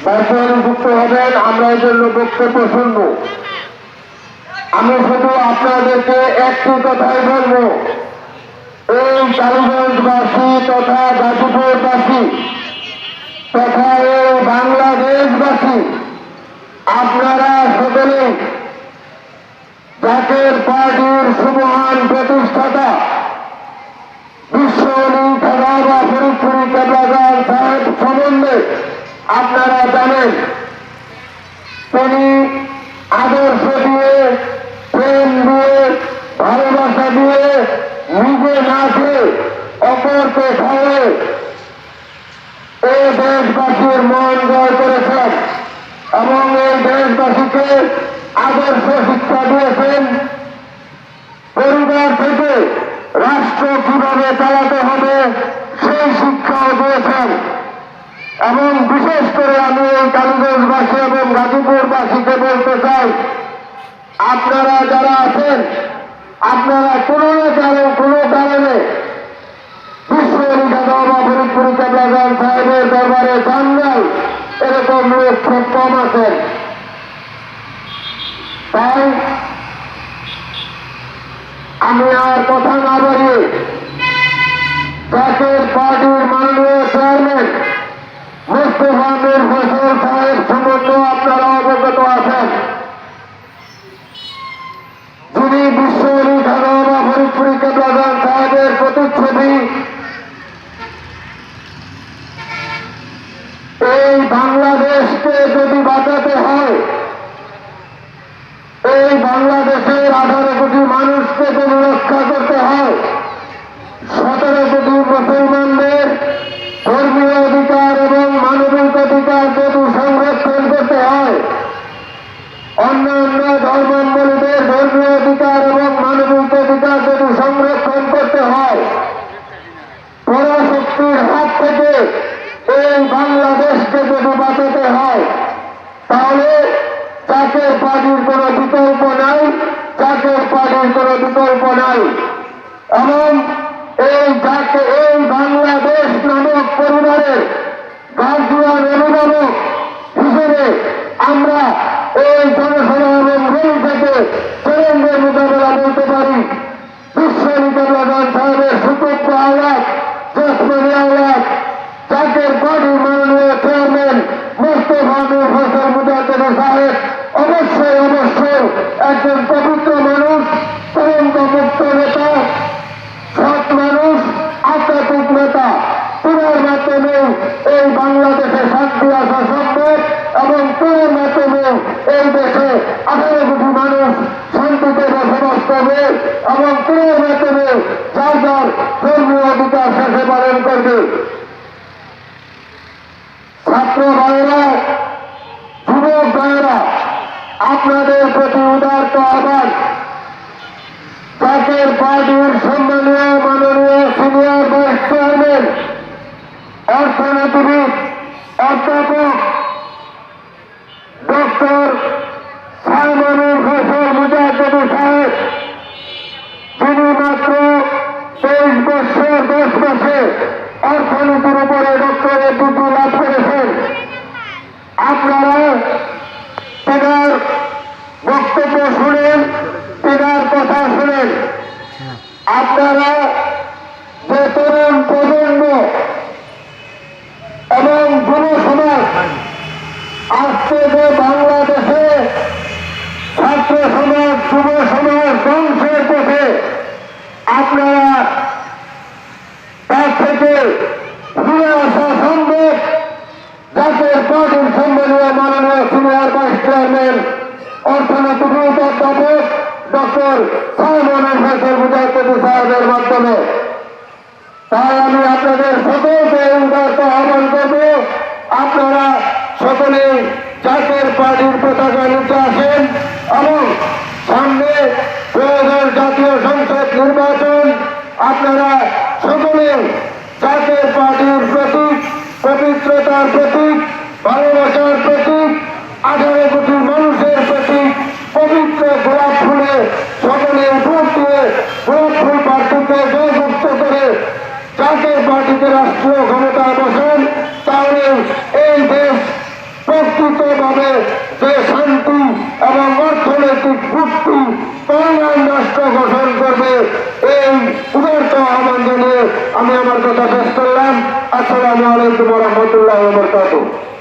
Virtually যুক্ত হবেন, আমরা এই জন্য বক্তব্য শুনব। আমি শুধু আপনাদেরকে একটি কথাই বলবো, এই কালীগঞ্জবাসী তথা গাজীপুরবাসী তথা এই বাংলাদেশবাসী, আপনারা সকলে জাতীয় পার্টির সুমহান প্রতিষ্ঠাতা বিশ্বলী খাজা ফরিদপুরি কেবলাগান সাহেব সম্বন্ধে আপনারা জানেন। তিনি আদর্শ দিয়ে, প্রেম দিয়ে, ভালোবাসা দিয়ে, নিজে না খেয়ে অপরকে খাওয়ে এই দেশবাসীর মন জয় করেছেন এবং এই দেশবাসীকে আদর্শ শিক্ষা দিয়েছেন। পরিবার থেকে রাষ্ট্র কিভাবে চালাতে হবে সেই শিক্ষাও দিয়েছেন। এবং বিশেষ করে আমি এই কালীগঞ্জবাসী এবং গাজীপুরবাসীকে বলতে চাই, আপনারা যারা আছেন, আপনারা কোনো কারণে বিশ্বলী খাজা ফরিদপুরি কেবলাগান সাহেবের দরবারে যান নাই, এরকম লোক খুব কম আছেন। তাই আমি আর কথা না বাড়িয়ে জাতীয় পার্টির মাননীয় চেয়ারম্যান মোস্তফা মীর ফয়সাল সাহেব সম্বন্ধে আপনারা অবগত আছেন, যিনি বিশ্বলী খাজা ফরিদপুরি কেবলাগান সাহেবের প্রতিচ্ছবি। এই বাংলাদেশকে যদি বাঁচাতে হয়, এই বাংলাদেশের 18 কোটি মানুষকে যদি রক্ষা করতে হয়, 17 কোটি মুসলমানদের ধর্মীয় অধিকার এবং মানবিক অধিকার যদি সংরক্ষণ করতে হয়, অন্যান্য ধর্মাবলম্বীদের ধর্মীয় অধিকার এবং মানবিক অধিকার যদি সংরক্ষণ করতে হয়, পরাশক্তির হাত থেকে এই বাংলাদেশকে যদি বাঁচাতে হয়, তাহলে জাতীয় পার্টির কোনো বিকল্প নাই, জাতীয় পার্টির কোনো বিকল্প নাই। এবং এই বাংলাদেশ নামক পরিবারের গার্জিয়ান অভিভাবক হিসেবে আমরা এই জনসভা এবং রেল থেকে চ্যালেঞ্জের মোকাবেলা বলতে পারি, বিশ্বলী কেবলাগান সাহেবের সুযোগ্য আওলাদ, জসমানি আওলাদ, জাতীয় পার্টির মাননীয় চেয়ারম্যান মোস্তফা মীর ফয়সাল মুজাহিদ সাহেব অবশ্যই একজন পবিত্র মানুষ, তরঙ্গ মুক্ত নেতা, সৎ মানুষ, আধ্যাত্মিক নেতা। তার মাধ্যমে এই বাংলাদেশে শান্তি আসা সম্ভব এবং তার মাধ্যমে এই দেশে 18 কোটি মানুষ শান্তিতে বসবাস করবে এবং তার মাধ্যমে যার যার ধর্মীয় অধিকার শেষে পালন করবে। ছাত্র ভাইয়েরা, যুবক ভাইয়েরা, আপনাদের প্রতি উদারত আহ্বান, জাতীয় পার্টির সম্মানীয় মাননীয় সিনিয়র ভাইস চেয়ারম্যান, অর্থনীতিবিদ, অধ্যাপক ডক্টর সাইমনুল ফয়সাল মুজাহিদ সাহেব, যিনি মাত্র 23 বছর 10 মাসে অর্থনীতির উপরে ডক্টরেট ডিগ্রি লাভ করেছেন। আপনারা তেনার বক্তব্য শুনেন, তেনার কথা শুনেন। আপনারা যে তরুণ প্রজন্ম এবং যুব সমাজ আজকে যে বাংলাদেশে ছাত্র সমাজ, যুব সমাজ ধ্বংসের পথে, আপনারা তার থেকে ফিরে আসা সম্ভব জাতীয় পার্টির সম্মানীয় মাননীয় সিনিয়র ভাইস চেয়ারম্যান অর্থনীতিবিদ অধ্যাপক ডক্টর সাইমনুল ফয়সাল মুজাহিদ সাহেবের মাধ্যমে। তাই আমি আপনাদের সকলকে উদারত আহ্বান করব, আপনারা সকলে জাতীয় পার্টির পতাকা নিচে আসেন এবং সামনে 2000 জাতীয় সংসদ নির্বাচন, আপনারা সকলে জাতীয় পার্টির প্রতীক, পবিত্রতার প্রতীক, ভালোবাসার প্রতীক, 18 কোটি মানুষের প্রতীক পবিত্র গোলাপ ফুলে সকলে ভোট দিয়ে গোলাপ ফুল প্রার্থীকে জয়যুক্ত করে জাতীয় পার্টিকে রাষ্ট্রীয় ক্ষমতায় বসেন, তাহলে এই দেশ দ্রুতভাবে যে শান্তি এবং অর্থনৈতিক মুক্তি কল্যাণ রাষ্ট্র গঠন করবে এই উদারত আহ্বান জানিয়ে আমি আমার কথা শেষ করলাম। আসসালামু আলাইকুম ওয়া রাহমাতুল্লাহি ওয়া বারাকাতুহু।